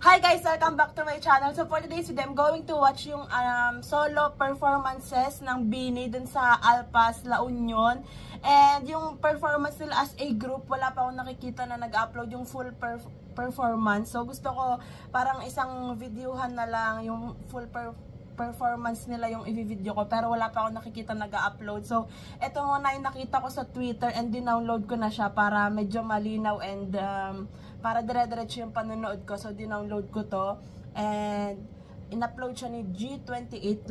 Hi guys! Welcome back to my channel. So for today's video, I'm going to watch yung solo performances ng BINI dun sa Alpas, La Union. And yung performance nila as a group, wala pa akong nakikita na nag-upload yung full performance. So gusto ko parang isang videohan na lang yung full performance nila yung i-video ko, pero wala pa akong nakikita nag-upload. So eto muna yung nakita ko sa Twitter and dinownload ko na siya para medyo malinaw and para dire-diretso yung panonood ko. So dinownload ko to and in-upload siya ni G28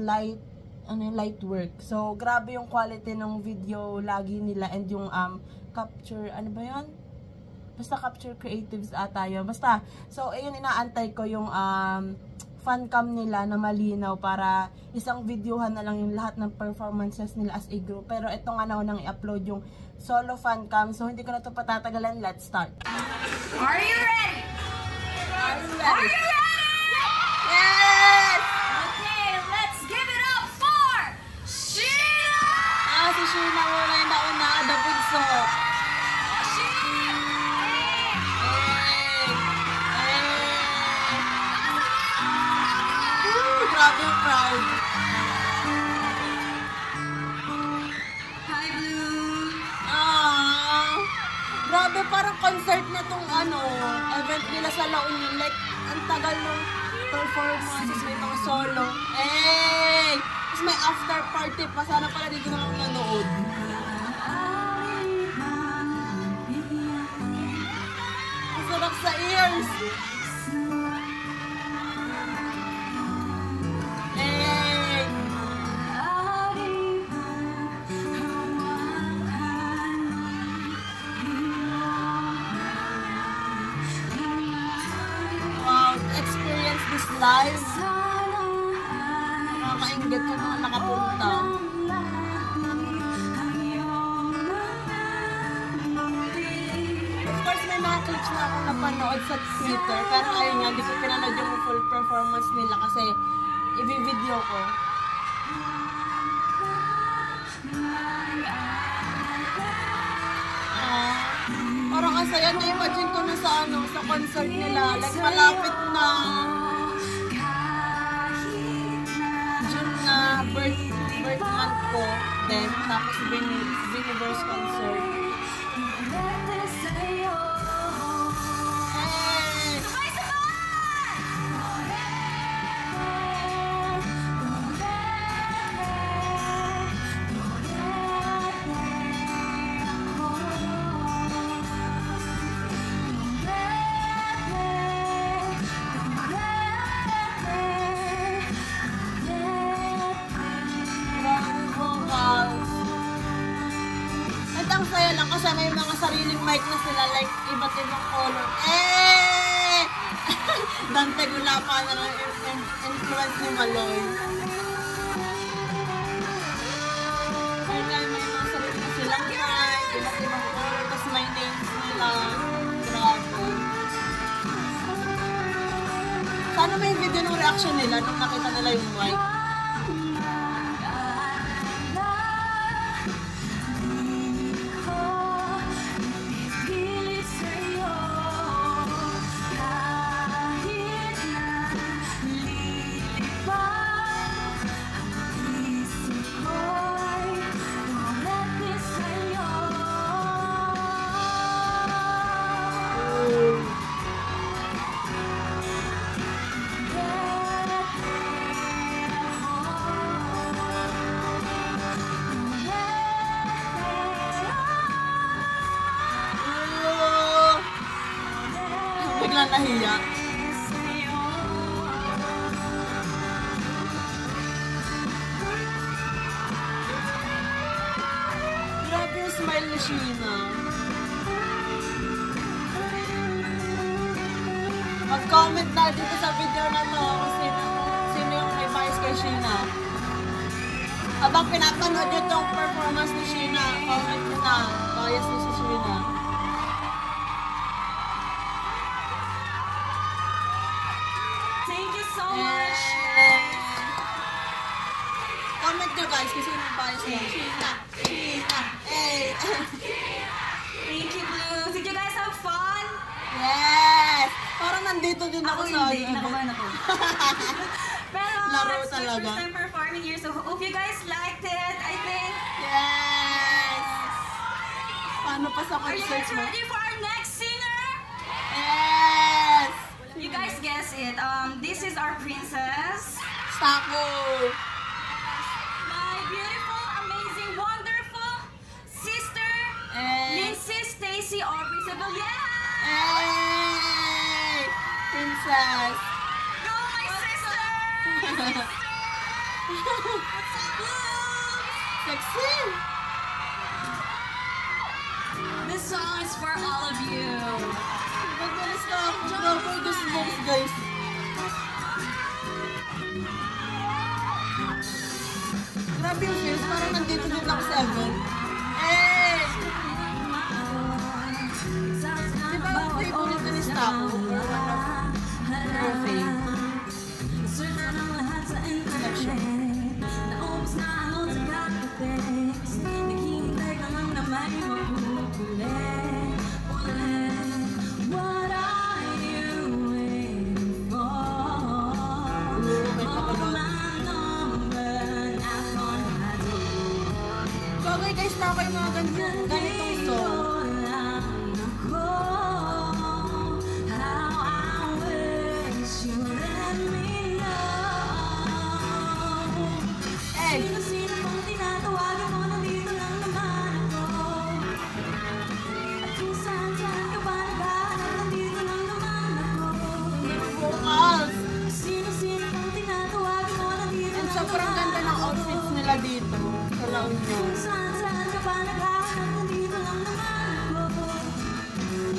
Lightwork. So grabe yung quality ng video lagi nila and yung capture, ano ba yun? Basta capture creatives ata yun. Basta, so ayun, inaantay ko yung fan cam nila na malinaw para isang videohan na lang yung lahat ng performances nila as a group. Pero ito nga na nang i-upload yung solo fan cam. So hindi ko na ito patatagalan. Let's start. Are you ready? Are you ready? Are you ready? Yes! Okay, let's give it up for Sheena! Si Sheena muna yung nauna. The bunso. Grabe yung crowd. Hi, Blue! Grabe, parang concert na tong event nila sa La Union. Like, ang tagal ng performances, may mga solo. Tapos may after party pa. Sana pala dito na lang nanood. Ang sarap sa ears. This live, nakakainggit ka mga nakapunta. Of course, may mga clips na akong napanood sa Twitter, pero ayun nga, hindi ko pinanood yung full performance nila kasi i-video ko. Parang asaya, na-imagine ko na sa sa concert nila. Like, malapit na June na birth month ko. Then, tapos Biniverse concert. Ang saya lang kasi may mga sariling mic na sila, like iba't ibang color. Dante Gulapa na lang influence ni Maloy. Kaya may mga sarili na silang mic, iba't ibang color, tapos may names nila. Grabe. Sana may video ng reaction nila nung nakita nila yung mic. Biglang nahiya. Grabe yung smile ni Sheena. Mag-comment na dito sa video na to kung sino yung may bias kay Sheena. Habang pinapanood nyo itong performance ni Sheena, comment mo na bias ni si Sheena. Thank you so much! Comment nyo guys kung sino yung bias ni Sheena. Sheena! Thank you, Blue! Did you guys have fun? Yes! Parang nandito din ako sa hindi. Nakabahan ako. Pero Laro it's my talaga. first time performing here, so hope you guys liked it, I think. Yes! Paano pa sa Are you concert guys mo? ready for our next singer? Yes! You guys guess it. This is our princess. Sako! My beautiful, amazing, wonderful sister, Lindsay Stacy Aubrey Sevilla. Hey! Princess! Go, my sister! What's up, Blue? Sexy! This song is for all of you. Pagdalas na ako. Grabe, goosebumps, guys. Grabe yung feels. Parang nandito din ako sa heaven. Eh! Di ba ang favorite na ni Stako? Or one of her fave? Bagay guys, na kayo mga ganitong song. Eh! Vocals! And sobrang ganda ng outfits nila dito sa La Union.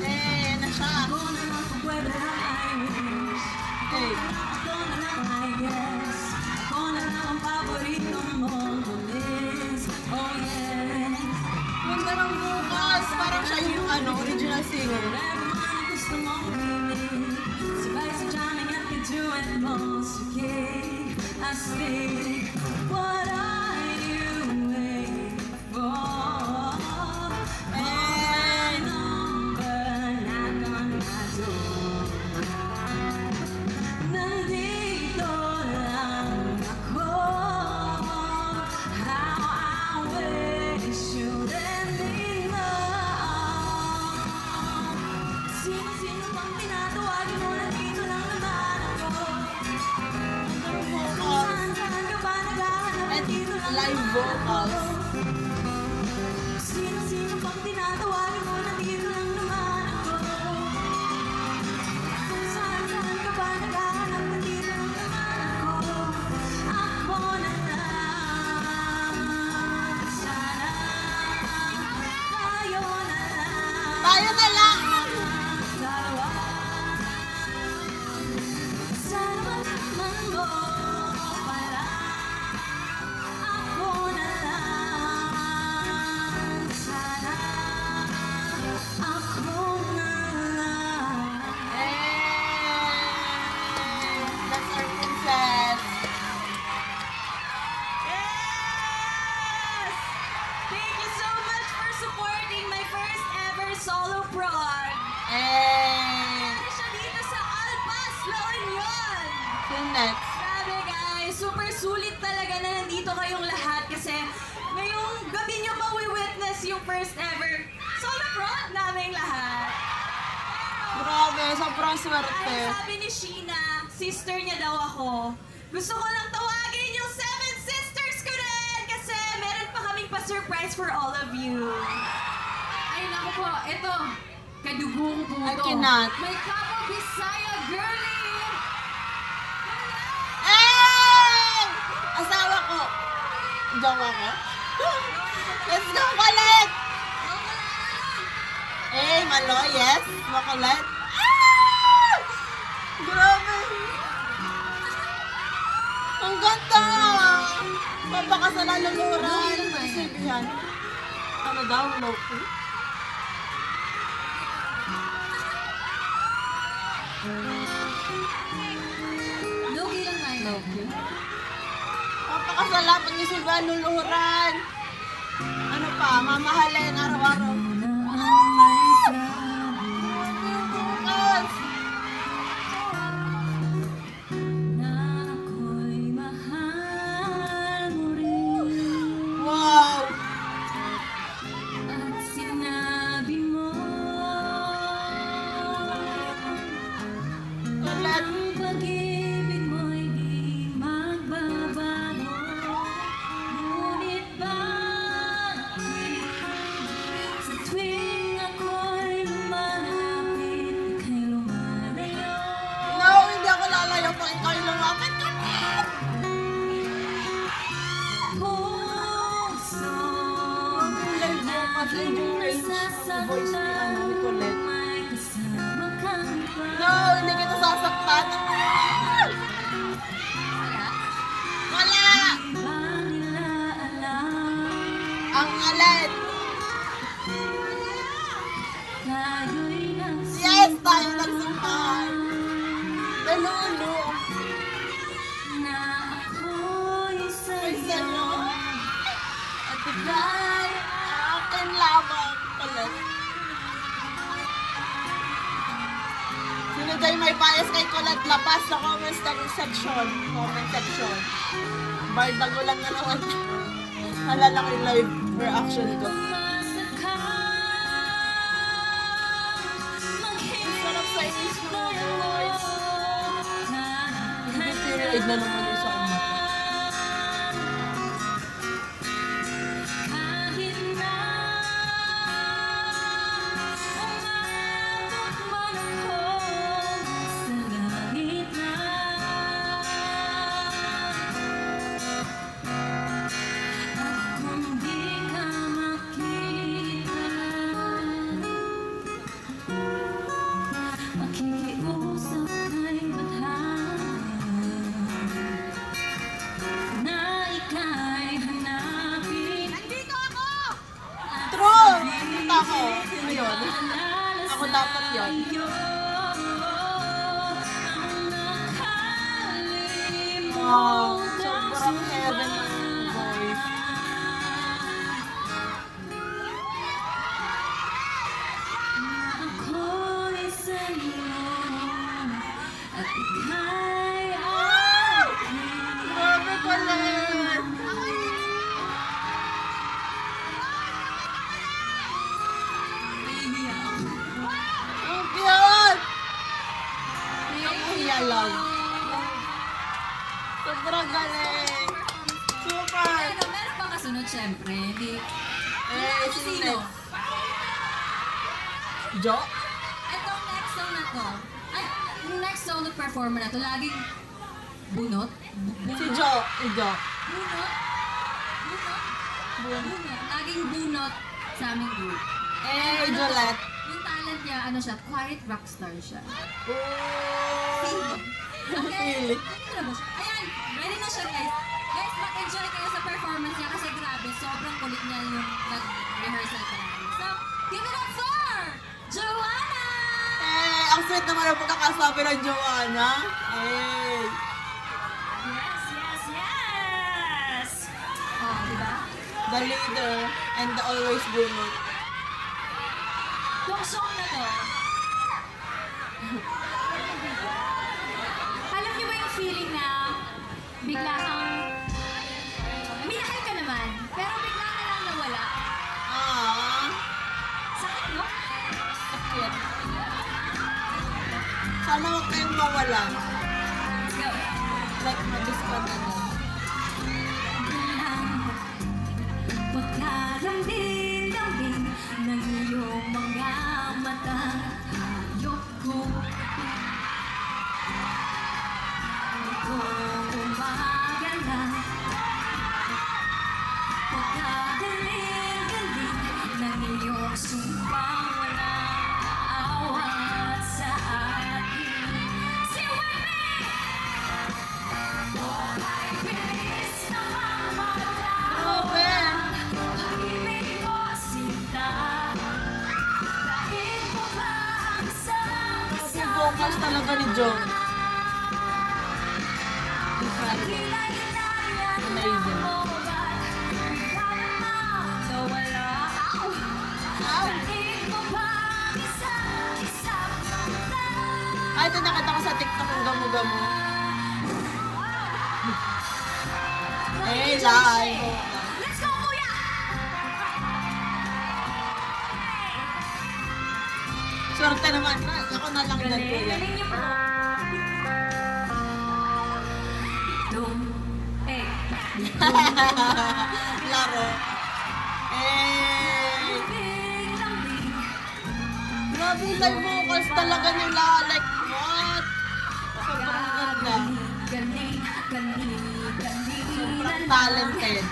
Eh, na siya. Eh. Ganda ng vocals. Parang siya yung original singer. What are you waiting for? Eh. Nandito lang ako. How I wish you let me know. Sino-sino pang tinatawagin mo, nandito lang naman ako. Saan ka ba naghahanap, And nandito lang live naman vocals. ako. Sino-sino pang tinatawagin mo, nandito lang naman ako. Kung saan ka ba naghahanap, nandito lang naman ako. Ako na lang. Sana tayo na lang. Tayo na lang! Dalawa. Sana malaman mo para ako na lang. Sana ako na lang. Eh. That's our princess. Yes! Thank you so much for supporting my first ever solo prod. Eh. Ano siya dito sa Alpas, La Union. Till next. Grabe guys, super sulit talaga na nandito kayong lahat kasi ngayong gabi nyo mawi-witness yung first ever solo prod naming lahat. Grabe, sobrang swerte. Ay, sabi ni Sheena, sister niya daw ako. Gusto ko lang tawagin yung 7 sisters ko rin kasi meron pa kaming pa-surprise for all of you. Ay, naku po, ito. Kadugo ko po I ito. cannot. May Kapo Bisaya girlie. Eh! Asawa ko. Jowa ko. Let's go, Colette! Eh, Malo, yes. Makulit. Ah! Grabe. Ang ganda. Papakasalan ng luran. Silbihan. Ano daw, Loki? Loki lang tayo. Loki? Papakasalan pag yung silbihan ng luran. Ano pa, mamahalin araw-araw. Bukas. pag-ibig mo'y di magbabago. Ngunit bakit sa tuwing ako'y lumalapit, ika'y lumalayo? No, hindi ako lalayo pag ikaw yung lumapit ka. Puso Live mo, mas live yung range ng voice ni Colette. may kasama kang iba. No, hindi kita sasaktan. Wala! Di ba nila alam? Ang alin! Tayo'y Yes, tayo nagsumpaan. Nalulu. na ako'y Ay, sa'yo. sa'yo. At ika'y akin lamang pala. Sino dyan may bias kay Colette Lapas sa comment section? Comment section. Bardago lang na naman. Halala ko yung live reaction ko. Sarap sa inis mo, boys. Hindi period na naman yung sa kanya. Kahit na umabot man ako sa langit na, at kung di ka makita, makikiusap kay badhana na ika'y hanapin. Nandito ako! True! Punta ako. Ayun. Ako dapat yun. Wow, sobrang heaven ng voice. Ako'y sa'yo at ika'y Grabe Colette! Ang cute! Ang kuya lang. Sobrang galing. Super! Meron pa kasunod, syempre. Hindi. Sino? Jo? Itong next song na to. Ay, yung next song na performer na to, laging bunot. Si Jo. Si Jo. Bunot. Bunot. Laging bunot sa aming group. Jolette. Yung talent niya, ano siya, quiet rockstar siya. Oh! Okay. Ano ba siya? Ayan, ready na siya guys. Guys, mag-enjoy kayo sa performance niya kasi grabe, sobrang kulit niya yung nag-rehearsal pa namin. So, give it up for Joanna! Ang sweet naman ang pagkakasabi ng Joanna. Yes! Oh, diba? The leader and the always bunot. Itong song na to, alam niyo ba yung feeling na bigla kang minahal ka naman, pero bigla ka lang nawala? Sakit, no? Sakit. Sana huwag kayong mawala. Let's go. Like, mag-discount na lang. Pagkalambing-lambing ng iyong mga mata, hayop ko. Kung umaga na, pagkagaling-galing ng iyong sumpang walang awa sa akin. Sing with me! Ay, bilis na mamala. Grabe! Pag-ibig mo sinta, dahil mo ba ang Grabe vocals talaga ni Jo. Amazing. Ay, ito nakita ko sa TikTok ang gamo-gamo. Live. Let's go, kuya! Swerte naman. Ako na lang yan, kuya. Galing niyo po. Laro. Grabe yung live vocals talaga nila. Like, what? Sobrang ganda. Sobrang talented.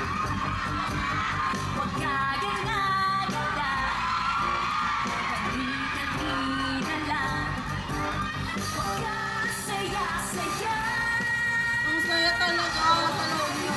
Ang saya talaga sa loob niyo.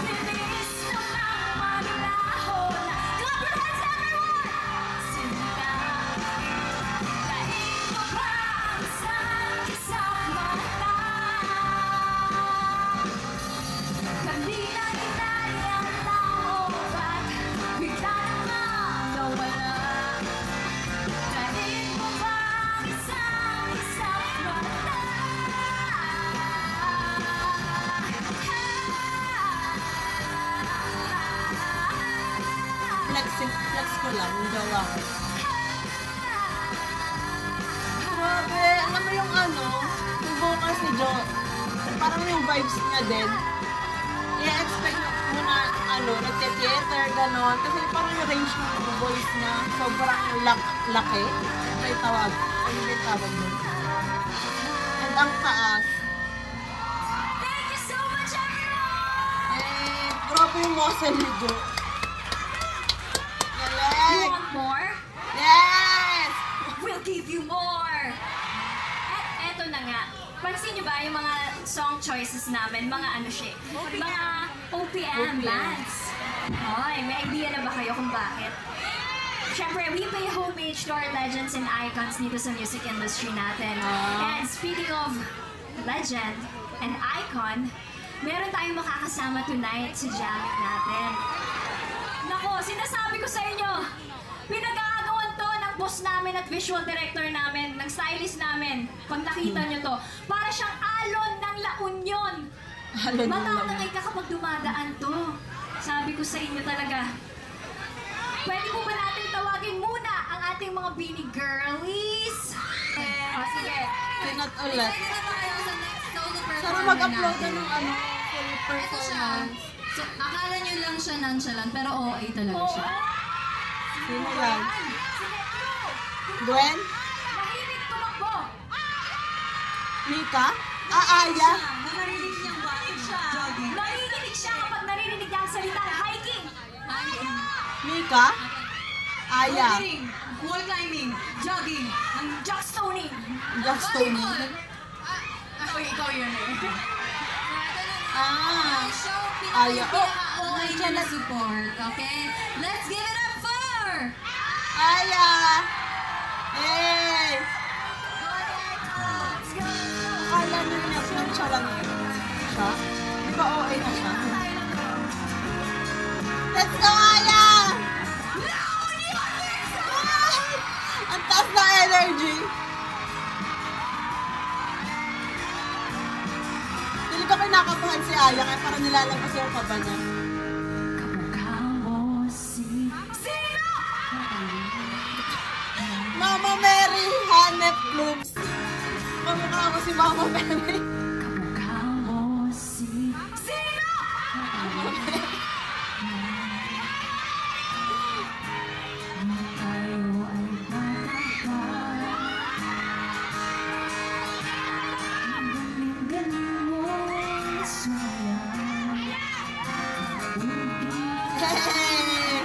Flex ko lang, yung gawa ko. Grabe, alam mo yung yung vocals ni Jo, parang yung vibes niya din. I-expect mo na, nagte-theater, ganon. Kasi parang yung range ng voice niya, sobrang laki. Ano yung tawag? Ano yung tawag mo? And ang taas. Thank you so much, everyone! Grabe yung muscle ni Jo. You want more? Yes! We'll give you more! At eto na nga. Pansin niyo ba yung mga song choices namin? Mga mga OPM bands. Ay, may idea na ba kayo kung bakit? Siyempre, we pay homage to our legends and icons dito sa music industry natin. And speaking of legend and icon, meron tayong makakasama tonight sa jamming natin. Nako, sinasabi ko sa inyo, pinag-aagawan to ng boss namin at visual director namin, ng stylist namin. Pag nakita nyo to, para siyang alon ng La Union. Matatangay ka kapag dumadaan to. Sabi ko sa inyo talaga, pwede po ba natin tawagin muna ang ating mga Bini girlies? Sige. Pinat ulit. Excited na ba kayo sa next solo performer Sana mag-upload na natin? ng full Ito siya. performance. So, akala nyo lang siya nonchalant, pero OA talaga siya. Sino yan? Sige, Gwen? mahilig tumakbo. Mika? Aya? Narinig niyang bakit siya. Narinig siya kapag narinig niya ang salita na hiking. Mika? Aya? Wall climbing, jogging, and jackstoning. Just Tony? Ikaw yun eh. Ah. Show, Aya. pinaka-OA niya na support, okay? Let's give it up for... Aya! Hey! Akala niya siya lang siya? Di ba OA na siya? Let's go, Aya! Ang taas na energy! Hindi ka kinakabahan si Aya kaya parang nilalabas yung kaba niya. Mama Mary, Hanep Blooms. Kamukha mo si Mama Mary. Hey!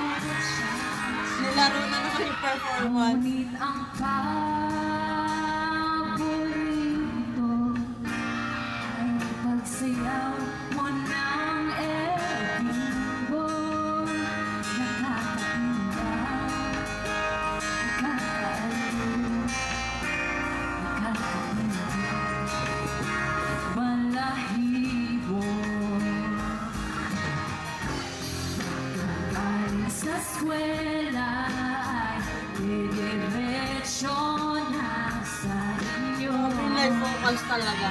Nilaro na naman yung performance. Ang paborito ay pagsayaw mo ng ebingbo. Nakakainda, nakakaaliw, nakakainda, balahibo. Alis sa eskwela ay didiretso na sa inyo. Live vocals talaga.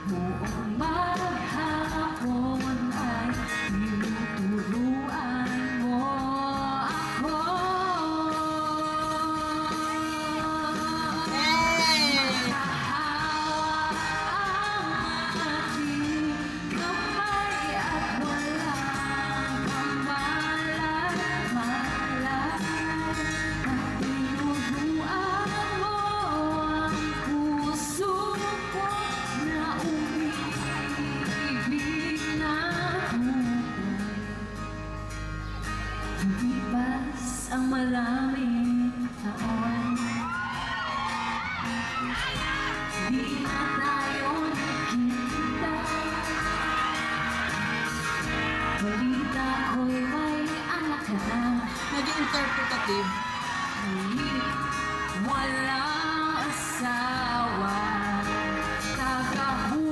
Buong maghapon ay tinuturuan mo ako. Hey! Hahawa ang ating kamay interpretative. Walang asawa, tagahugas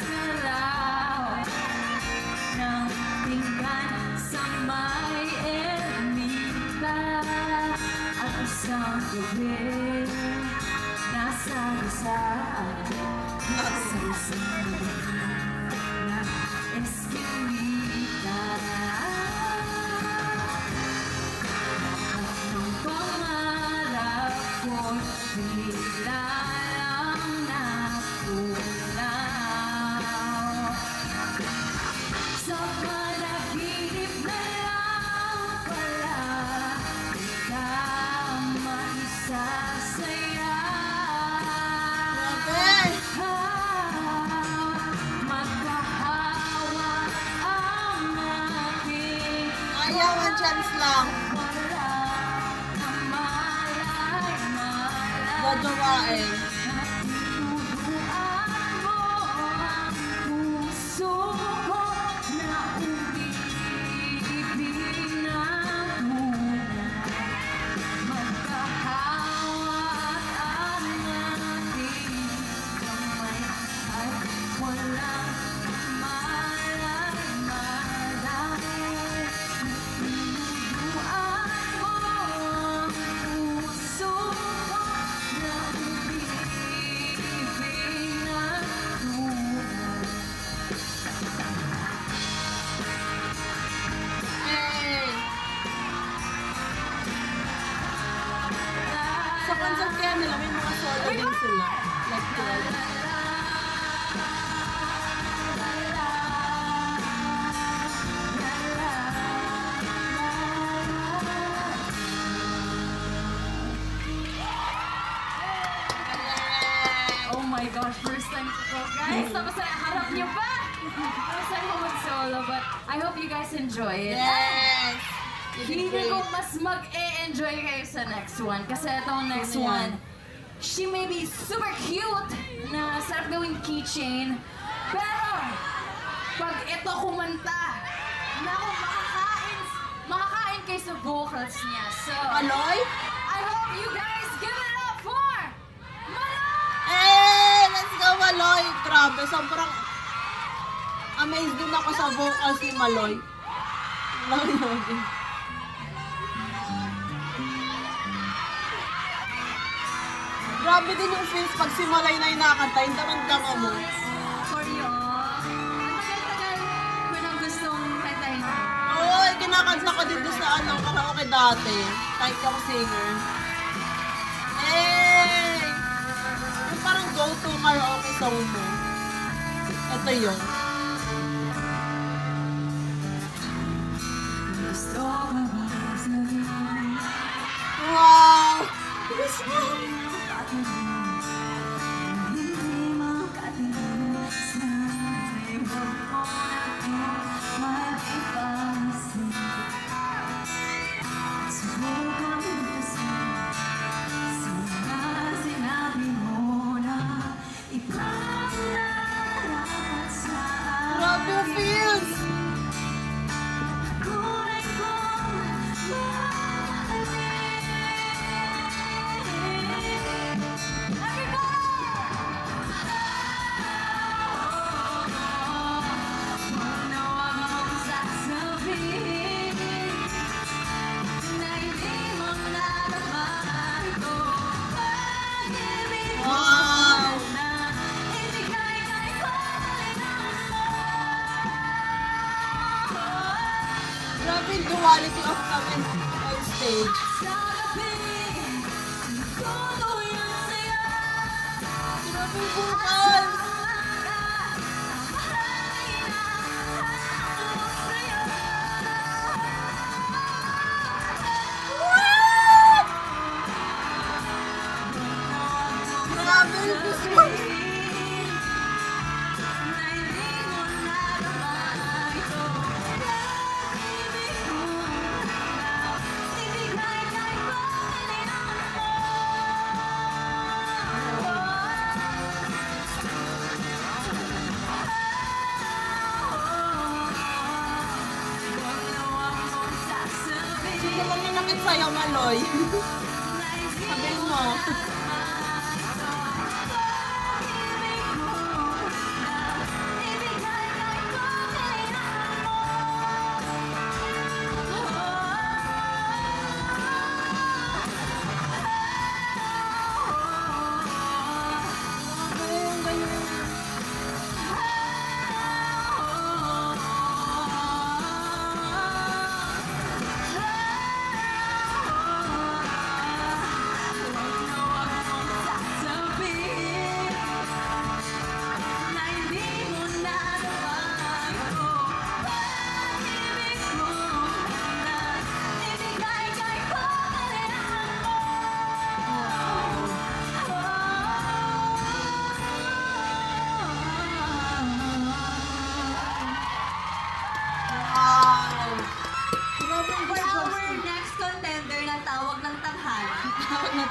na law ng pinggan sa may ermita. At isang gabi, nasa isang na eskinita. Ang pangarap ko'y bigla lang napulaw. Sa panaginip na lang pala kita maisasaya. Magkahawa ang ating Ayaw, one chance lang. Gagawain. Sa concert kaya nila, may mga solo din sila. Like 12. Oh my gosh, first time ko, guys. Tapos harap niyo pa! First time ko mag-solo, but I hope you guys enjoy it. Yes! Hindi ko mas mag-e-enjoy kayo sa next one. Kasi itong next one, she may be super cute na sarap gawing keychain. Pero, pag ito kumanta, naku, makakain kayo sa vocals niya. So, Maloy? I hope you guys give it up for Maloy! Eh! Let's go, Maloy! Grabe, sobrang amazed din ako sa vocals ni Maloy. Maloy. Grabe din yung feels pag si Maloy na yung nakakanta, yung damang-dama mo. For you. Ang tagal-tagal ko nang gustong kantahin ko. Oo, kinakanta ko dito sa karaoke dati. Kahit ako singer. Eh! Yung parang go-to karaoke song mo. Ito yun. Wow! This one! Grabe yung feels! Wow! Grabe yung duality of kami on stage. Grabe yung vocals! Grabe yung vocals! sa'yo, Maloy? Sabihin mo.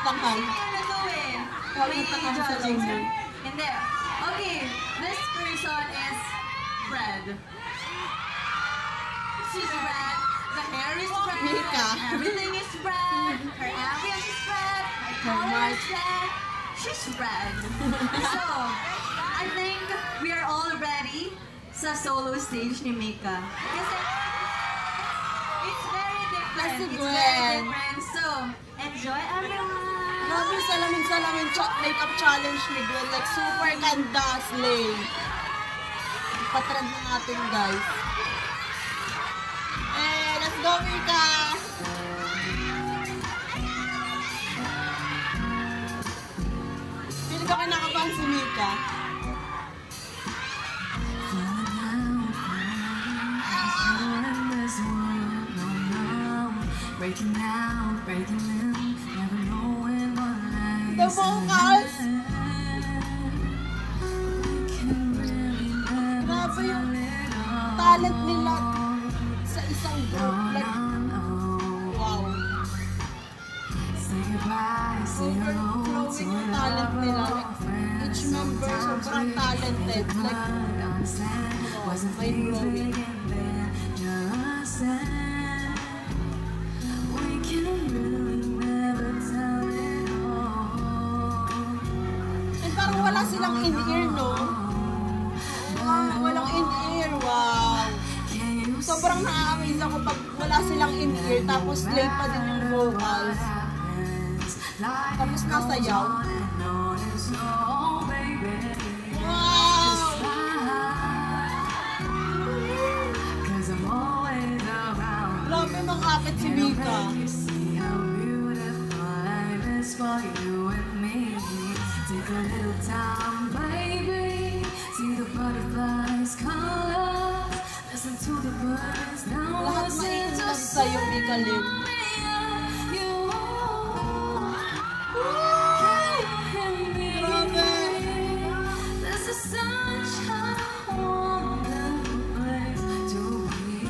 Tanghal. Hindi. Okay, this person is Fred. She's red. The hair is red. Mika. Everything is red. Her ambience is red. Her color is red. She's red. So, I think we are all ready sa solo stage ni Mika. Kasi it's very different. Kasi It's Gwen. very different. So, enjoy everyone. Grabe, salamin makeup challenge ni Gwen. Like, super ganda, slay. Ipatrend na natin, guys. Eh, let's go, Mika! Pili ko kinakabahan si Mika. Breaking out, breaking in, never knowing what lies The vocals! Grabe yung talent nila sa isang group. Like, wow. Overflowing yung talent nila. Like, each member sobrang talented. Like, wow, mind-blowing. And parang wala silang in-ear, no? Walang in-ear, wow. Sobrang na-amaze ako pag wala silang in-ear, tapos late pa din yung vocals. Tapos nasayaw. Wow! Grabe mang-akit si Mika. For you and me, take a little time, baby. See the butterflies, colors. Listen to the birds. Now Lahat mainit sa'yo, Mika Lim. Grabe! This is such a wonderful place to be.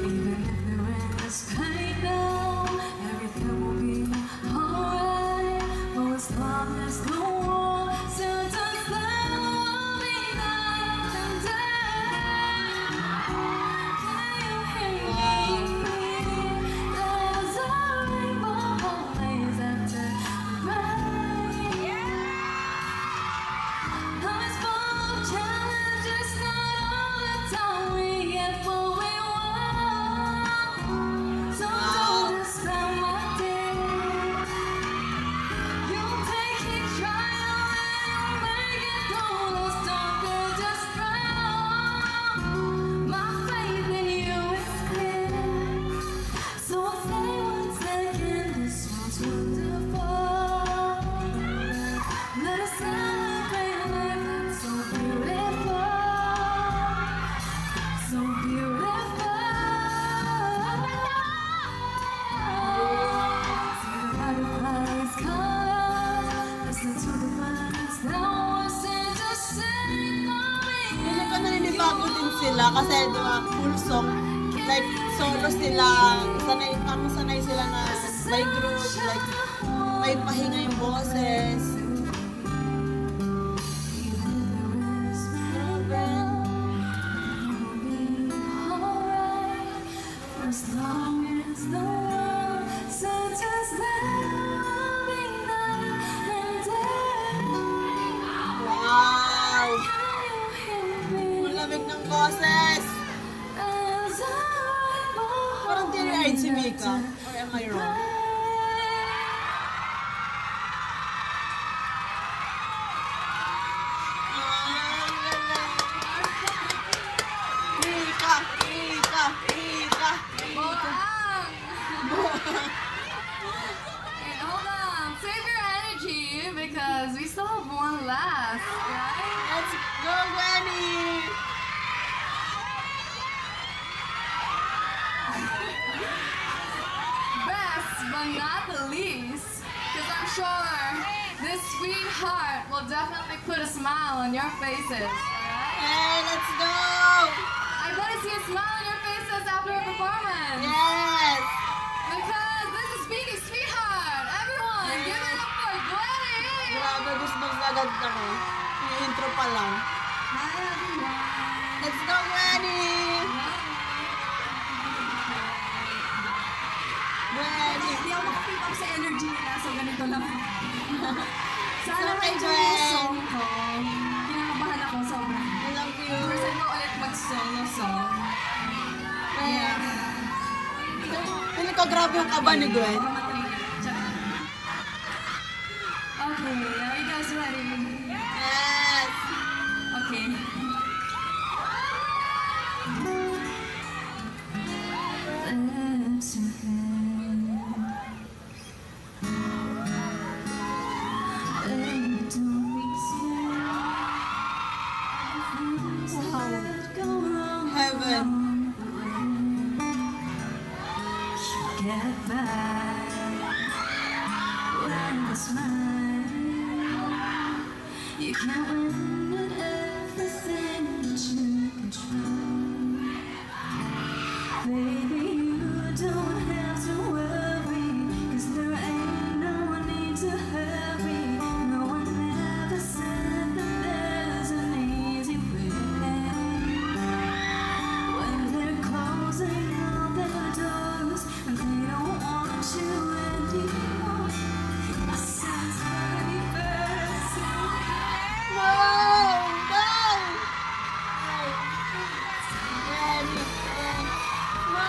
Even if there is pain now, everything will be alright. For as long as the world turns us there will be night and day. Can you hear me? There's a rainbow always after the rain. Life's full of challenges, not all the time we get what we want. So don't spend my day. You take each trial and make it through those darker, just try on. My faith in you is clear. So I'll say one second, this one's wonderful. Let us celebrate life that's so beautiful. So beautiful. See the butterflies, colors. Listen to the birds. Now we're sent to sing for me. Hindi ko naninibago din sila kasi di ba, full song. Like, solo sila. Sanay sila na may group. Like, may pahinga yung boses. As long as the world Mika? Or am I wrong? Mika! Mika! Mika! Boang! Okay, hold on. Save your energy because we still have one last, right? Let's go, Granny! Best but not the least, because I'm sure this sweetheart will definitely put a smile on your faces. Alright? Hey, let's go! I bet I see a smile on your faces after a performance. Yes! Because this is Speaking Sweetheart. Everyone, give it up for Glennie! Grabe, goosebumps agad ako. Yung intro pa lang. Hi everyone. Let's go, Granny! Granny! Hindi ako makakeep up sa energy nila, so ganito lang. Sana Okay, ma-enjoy yung song ko. Kinakabahan ako sobra. I love you! First time ko ulit mag-solo song. Yeah. Pili ko grabe yung kaba ni Gwen. Okay, are you guys ready? Yes! Okay. Lips Heaven. get back when the smile. You can't win at everything that you control. Baby, you don't have to worry, 'cause there ain't no need to hurry. No one ever said that there's an easy way. When they're closing all their doors and they don't want you anymore, I sense very first. No! No! Granny! No!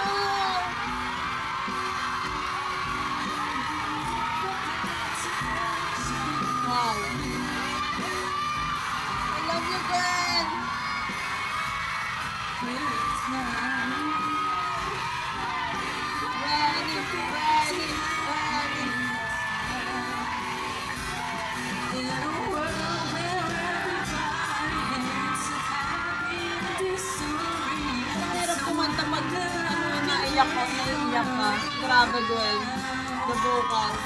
Wow! I love you, Gwen! Granny! Granny! Granny! In a world where everybody is happy and disagree. Hirap kumanta pag naiyak ka. Grabe, Gwen. The vocals.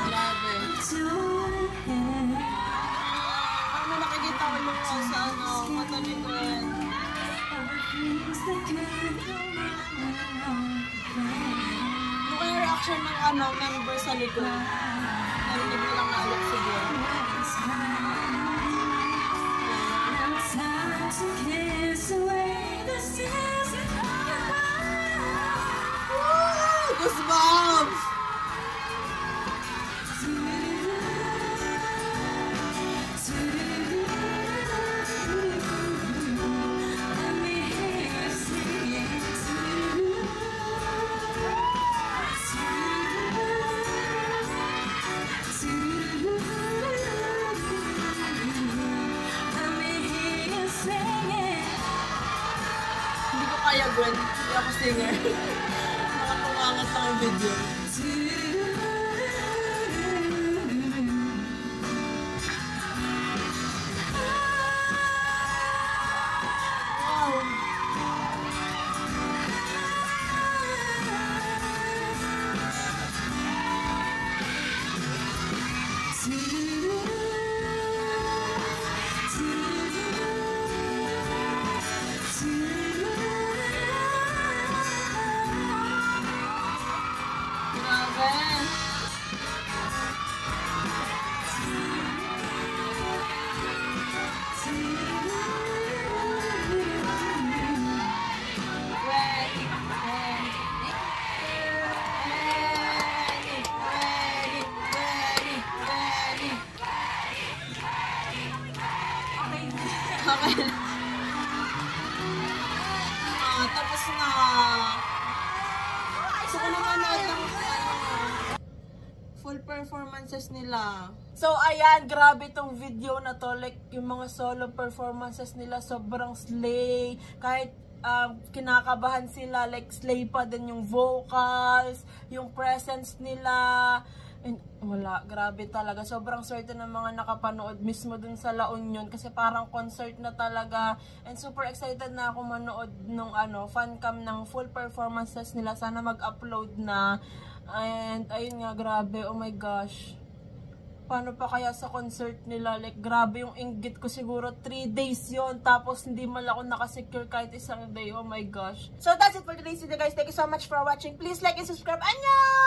Grabe. Ano nakikita ko yung sa mata ni Gwen. Ano kaya reaction ng member sa likod? Narinig mo lang naalok si Gwen. Woo! Goosebumps! Hindi ko kaya, Gwen. Hindi ako singer. Nakatungangat lang yung video. Wow! Gusto ko na manood ng full performances nila. So, ayan, grabe tong video na to. Like, yung mga solo performances nila, sobrang slay. Kahit kinakabahan sila, like, slay pa din yung vocals, yung presence nila. And, wala, grabe talaga. Sobrang swerte ng mga nakapanood mismo dun sa La Union kasi parang concert na talaga. And super excited na ako manood nung fan cam ng full performances nila. Sana mag-upload na. And, ayun nga, grabe. Oh my gosh. Paano pa kaya sa concert nila? Like, grabe yung inggit ko. Siguro 3 days yon. Tapos, hindi man ako nakasecure kahit isang day. Oh my gosh. So, that's it for today's video, guys. Thank you so much for watching. Please like and subscribe. Annyeong!